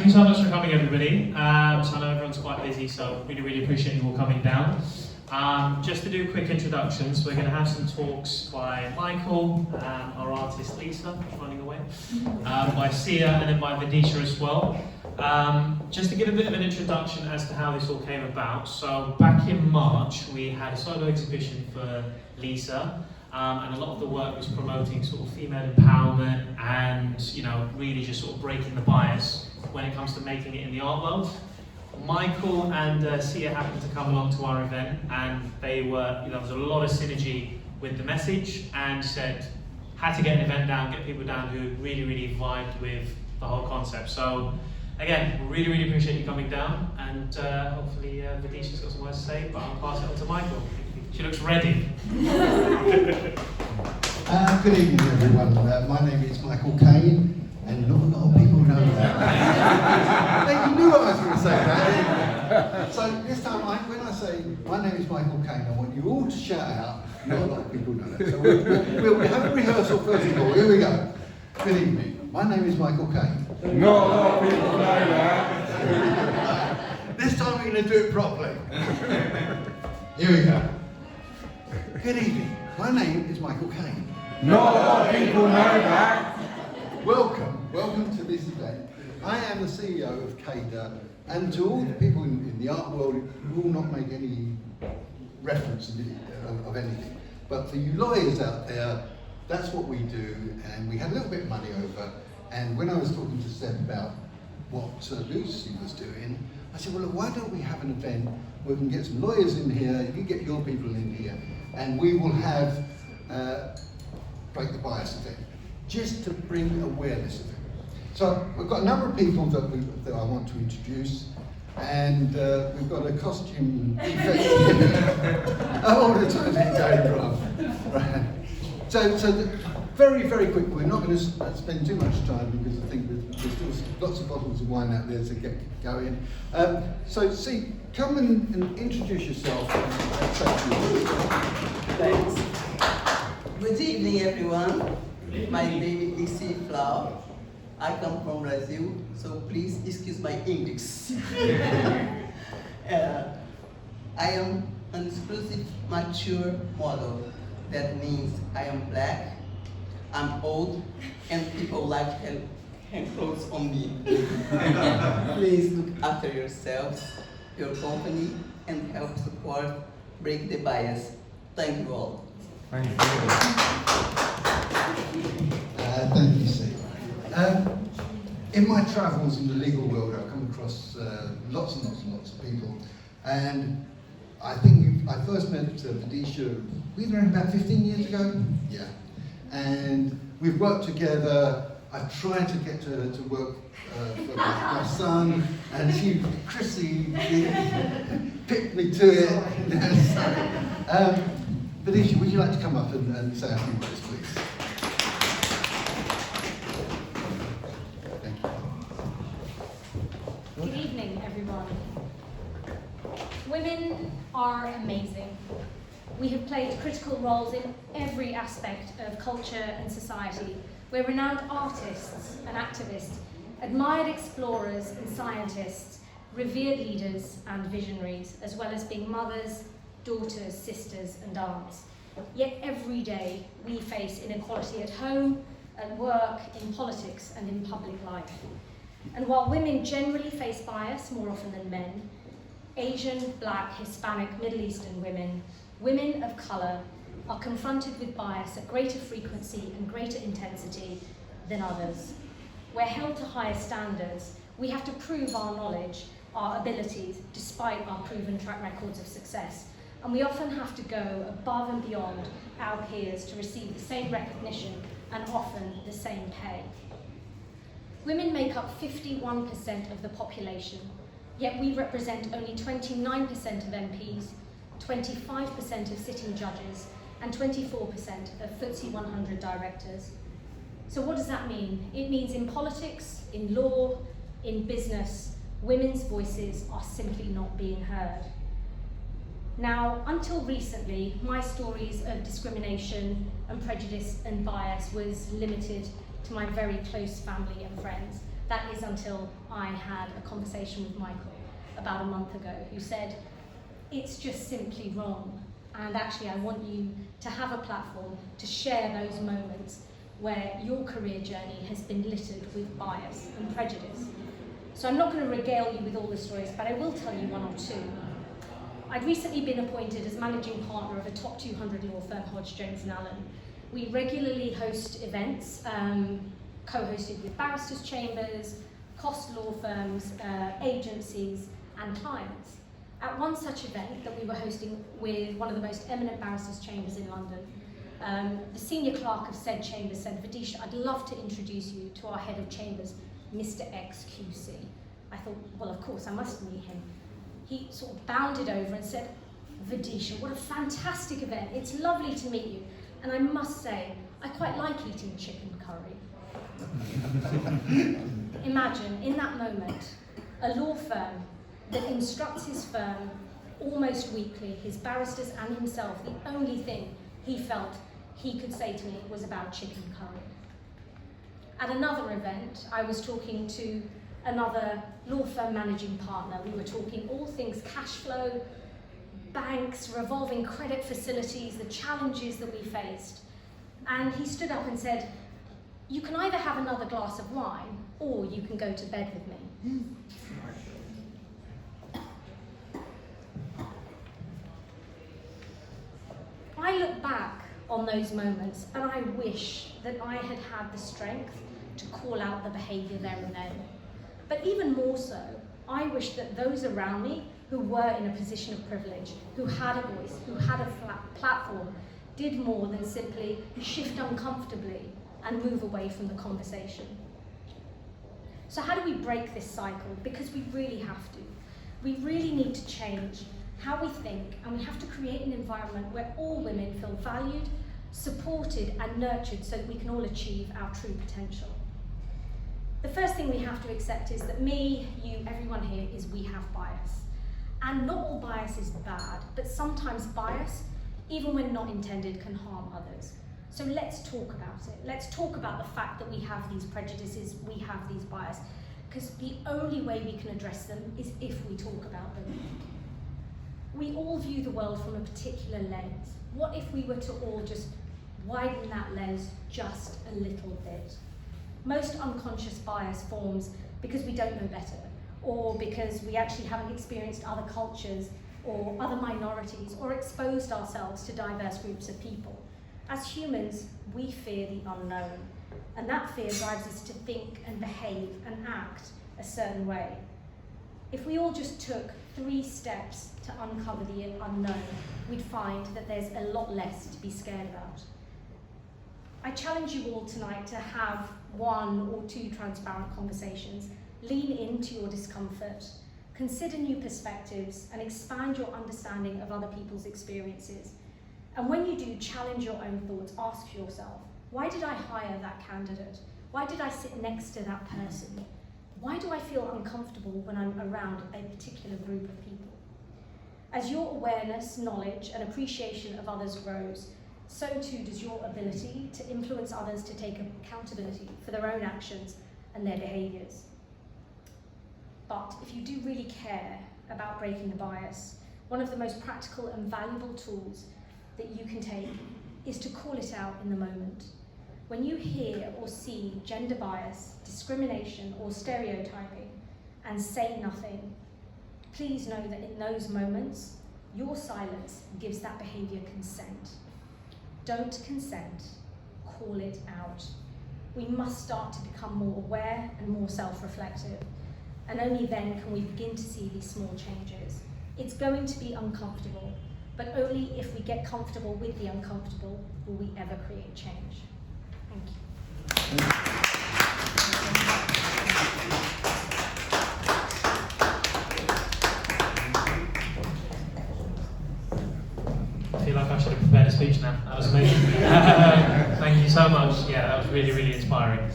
you so much for coming, everybody. So I know everyone's quite busy, so really appreciate you all coming down. Just to do quick introductions, we're going to have some talks by Michael, our artist Lisa, running away, by Sia, and then by Vidisha as well. Just to give a bit of an introduction as to how this all came about. So back in March, we had a solo exhibition for Lisa, and a lot of the work was promoting sort of female empowerment and, you know, really just sort of breaking the bias when it comes to making it in the art world. Michael and Sia happened to come along to our event, and they were, you know, there was a lot of synergy with the message, and said, had to get an event down, get people down who really vibed with the whole concept. So again, really appreciate you coming down, and hopefully Vidisha's got some words to say, but I'll pass it on to Michael. She looks ready. Good evening, everyone. My name is Michael Caine, and not a lot of people know that. Hey, you knew I was going to say that. So this time, when I say my name is Michael Caine, I want you all to shout out. Not a lot of people know that. So we'll have a rehearsal first of all. Here we go. Good evening. My name is Michael Caine. Not a lot of people know that. This time we're going to do it properly. Here we go. Good evening. My name is Michael Caine. Not a lot of people know that. Welcome to this event. I am the CEO of CADA, and to all the people in the art world who will not make any reference of anything. But for you lawyers out there, that's what we do, and we had a little bit of money over, and when I was talking to Seb about what Lucy was doing, I said, well, look, why don't we have an event where we can get some lawyers in here, you can get your people in here, and we will have Break the Bias event, just to bring awareness of it. So we've got a number of people that I want to introduce, and we've got a costume effect. All the time going wrong. Right. So very quick. We're not going to spend too much time because I think there's still lots of bottles of wine out there to get going. So, see, come and introduce yourself. Thanks. Good evening, everyone. My name is Issy Flower. I come from Brazil, so please excuse my English. I am an exclusive mature model. That means I am black, I'm old, and people like hand clothes on me. Please look after yourselves, your company, and help support Break the Bias. Thank you all. Thank you. Thank you, Steve. In my travels in the legal world, I've come across lots of people, and I think I first met Vidisha, we were about 15 years ago? Yeah. And we've worked together. I've tried to get her to work for my son, and Chrissy picked me to it. Vidisha, would you like to come up and say a few words, please? Thank you. Good evening, everyone. Women are amazing. We have played critical roles in every aspect of culture and society. We're renowned artists and activists, admired explorers and scientists, revered leaders and visionaries, as well as being mothers, daughters, sisters and aunts. Yet every day we face inequality at home, at work, in politics and in public life. And while women generally face bias more often than men, Asian, Black, Hispanic, Middle Eastern women of colour are confronted with bias at greater frequency and greater intensity than others. We're held to higher standards. We have to prove our knowledge, our abilities, despite our proven track records of success. And we often have to go above and beyond our peers to receive the same recognition and often the same pay. Women make up 51% of the population, yet we represent only 29% of MPs, 25% of sitting judges, and 24% of FTSE 100 directors. So what does that mean? It means in politics, in law, in business, women's voices are simply not being heard. Now, until recently, my stories of discrimination and prejudice and bias was limited to my very close family and friends. That is until I had a conversation with Michael about a month ago, who said, it's just simply wrong. And actually, I want you to have a platform to share those moments where your career journey has been littered with bias and prejudice. So I'm not going to regale you with all the stories, but I will tell you one or two. I'd recently been appointed as managing partner of a top 200 law firm, Hodge, Jones & Allen. We regularly host events, co-hosted with barristers' chambers, cost law firms, agencies, and clients. At one such event that we were hosting with one of the most eminent barristers' chambers in London, the senior clerk of said chamber said, Vidisha, I'd love to introduce you to our head of chambers, Mr. XQC. I thought, well, of course, I must meet him. He sort of bounded over and said, Vidisha, what a fantastic event. It's lovely to meet you. And I must say, I quite like eating chicken curry. Imagine, in that moment, a law firm that instructs his firm almost weekly, his barristers and himself, the only thing he felt he could say to me was about chicken curry. At another event, I was talking to another law firm managing partner. We were talking all things cash flow, banks, revolving credit facilities, the challenges that we faced. And he stood up and said, you can either have another glass of wine or you can go to bed with me. I look back on those moments and I wish that I had had the strength to call out the behaviour there and then. But even more so, I wish that those around me who were in a position of privilege, who had a voice, who had a platform, did more than simply shift uncomfortably and move away from the conversation. So how do we break this cycle? Because we really have to. We really need to change how we think, and we have to create an environment where all women feel valued, supported and nurtured so that we can all achieve our true potential. The first thing we have to accept is that me, you, everyone here, is we have bias. And not all bias is bad, but sometimes bias, even when not intended, can harm others. So let's talk about it. Let's talk about the fact that we have these prejudices, we have these bias, because the only way we can address them is if we talk about them. We all view the world from a particular lens. What if we were to all just widen that lens just a little bit? Most unconscious bias forms because we don't know better, or because we actually haven't experienced other cultures or other minorities, or exposed ourselves to diverse groups of people. As humans, we fear the unknown, and that fear drives us to think and behave and act a certain way. If we all just took 3 steps to uncover the unknown, we'd find that there's a lot less to be scared about. I challenge you all tonight to have 1 or 2 transparent conversations, lean into your discomfort, consider new perspectives, and expand your understanding of other people's experiences. And when you do, challenge your own thoughts. Ask yourself, why did I hire that candidate? Why did I sit next to that person? Why do I feel uncomfortable when I'm around a particular group of people? As your awareness, knowledge, and appreciation of others grows, so too does your ability to influence others to take accountability for their own actions and their behaviours. But if you do really care about breaking the bias, one of the most practical and valuable tools that you can take is to call it out in the moment. When you hear or see gender bias, discrimination, or stereotyping, and say nothing, please know that in those moments, your silence gives that behaviour consent. Don't consent, call it out. We must start to become more aware and more self-reflective, and only then can we begin to see these small changes. It's going to be uncomfortable, but only if we get comfortable with the uncomfortable will we ever create change. Thank you. I feel like I should have prepared a speech now. That was amazing. Thank you so much. Yeah, that was really, really inspiring.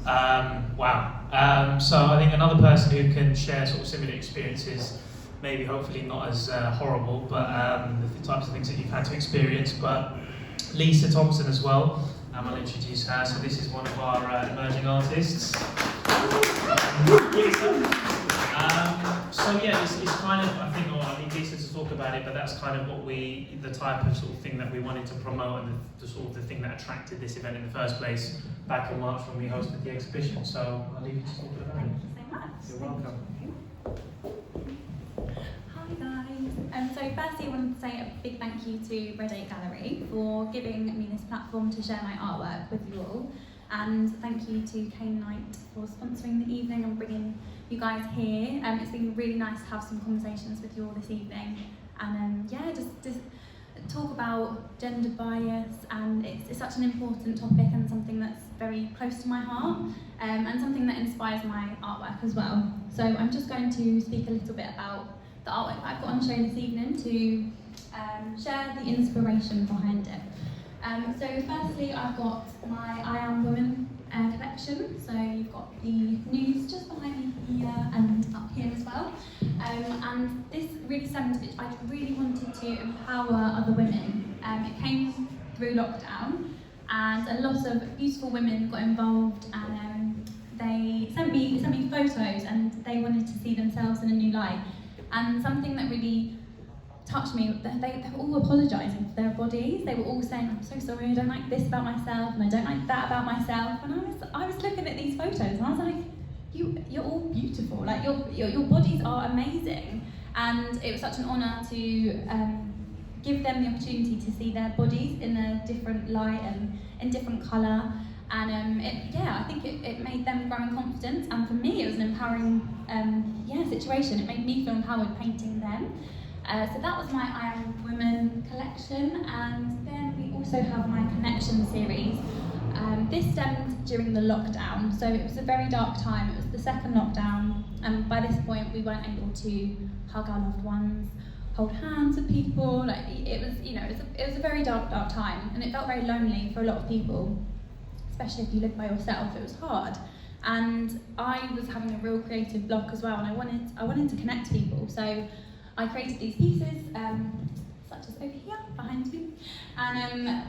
Wow. So I think another person who can share sort of similar experiences, maybe hopefully not as horrible, but the types of things that you've had to experience, but Lisa Thompson as well. I'll introduce her. So this is one of our emerging artists. So yeah, it's kind of, I think, I need Lisa to talk about it, but that's kind of what the type of sort of thing that we wanted to promote, and the sort of the thing that attracted this event in the first place back in March when we hosted the exhibition. So I'll leave you to talk about Thank it. you so much. You're welcome. Hi guys. So firstly I wanted to say a big thank you to Red 8 Gallery for giving me this platform to share my artwork with you all. And thank you to Kane Knight for sponsoring the evening and bringing you guys here. It's been really nice to have some conversations with you all this evening. And yeah, just talk about gender bias, and it's such an important topic and something that's very close to my heart, and something that inspires my artwork as well. So I'm just going to speak a little bit about the artwork that I've got on show this evening to share the inspiration behind it. So firstly, I've got my I Am Woman collection. So you've got the news just behind me here and up here as well. And this really I really wanted to empower other women. It came through lockdown, and a lot of beautiful women got involved, and they sent me photos, and they wanted to see themselves in a new light. And something that really touched me, they were all apologising for their bodies. They were all saying, I'm so sorry, I don't like this about myself, and I don't like that about myself. And I was looking at these photos, and I was like, you're all beautiful, like your bodies are amazing. And it was such an honour to give them the opportunity to see their bodies in a different light and in different colour. And I think it made them grow in confidence, and for me it was an empowering situation. It made me feel empowered painting them. So that was my I Am Woman collection, and then we also have my Connection series. This stemmed during the lockdown, so it was a very dark time. It was the second lockdown, and by this point we weren't able to hug our loved ones, hold hands with people. Like it was a very dark time, and it felt very lonely for a lot of people, especially if you live by yourself. It was hard, and I was having a real creative block as well, and I wanted to connect to people. So I created these pieces, such as over here behind me, and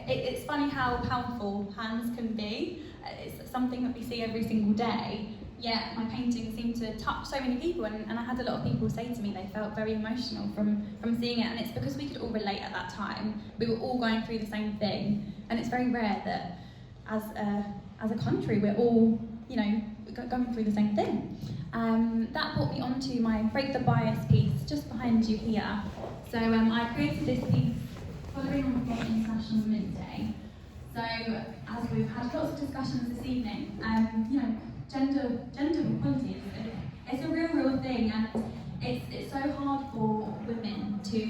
it's funny how powerful hands can be. It's something that we see every single day, yet my paintings seem to touch so many people, and I had a lot of people say to me they felt very emotional from seeing it, and it's because we could all relate at that time. We were all going through the same thing, and it's very rare that as a country we're all, going through the same thing. That brought me onto my Break the Bias piece just behind you here. So I created this piece following on from International Women's Day. So as we've had lots of discussions this evening, gender equality it's a real thing, and it's so hard for women to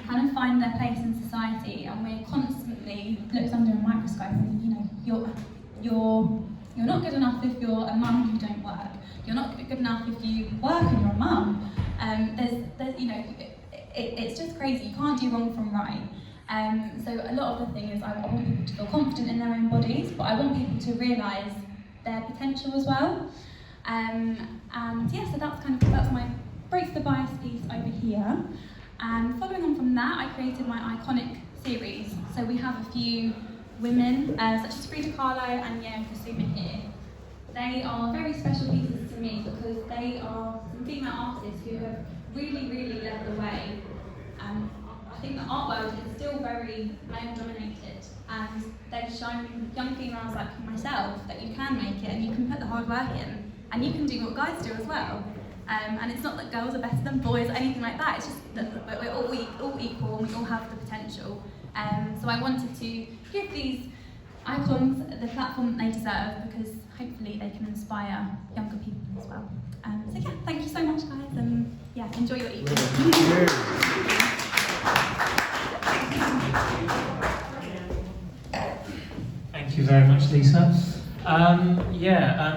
kind of find their place in society, and we're constantly looked under a microscope, and you're not good enough if you're a mum who don't work. You're not good enough if you work and you're a mum. It's just crazy. You can't do wrong from right. So a lot of the thing is I want people to feel confident in their own bodies, but I want people to realise their potential as well. So that's my Break the Bias piece over here. And following on from that, I created my Iconic series. So we have a few women, such as Frida Kahlo and Yaya Kusuma here. They are very special pieces to me because they are some female artists who have really led the way. I think the art world is still very male dominated, and they've shown young females like myself that you can make it, and you can put the hard work in, and you can do what guys do as well. And it's not that girls are better than boys or anything like that, it's just that we're all equal and we all have the potential. So I wanted to give these icons the platform that they deserve, because hopefully they can inspire younger people as well. Thank you so much guys, and enjoy your evening. Thank you very much, Lisa.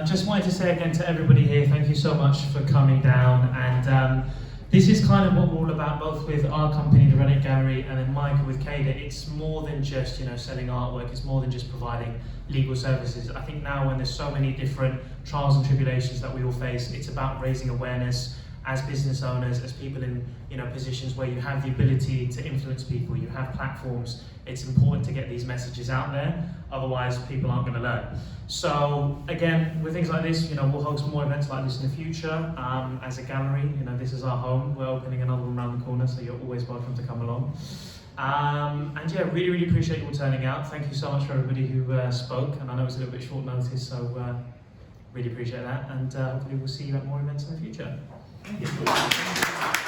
Just wanted to say again to everybody here, thank you so much for coming down, and this is kind of what we're all about, both with our company, the Red 8 Gallery, and then Michael with CADA. It's more than just selling artwork, it's more than just providing legal services. I think now when there's so many different trials and tribulations that we all face, it's about raising awareness as business owners, as people in positions where you have the ability to influence people, you have platforms, it's important to get these messages out there, otherwise people aren't going to learn. So again, with things like this, we'll hold some more events like this in the future. As a gallery, this is our home. We're opening another one around the corner, so you're always welcome to come along. And yeah, really, really appreciate you all turning out. Thank you so much for everybody who spoke, and I know it's a little bit short notice, so really appreciate that, and hopefully we'll see you at more events in the future. Thank you.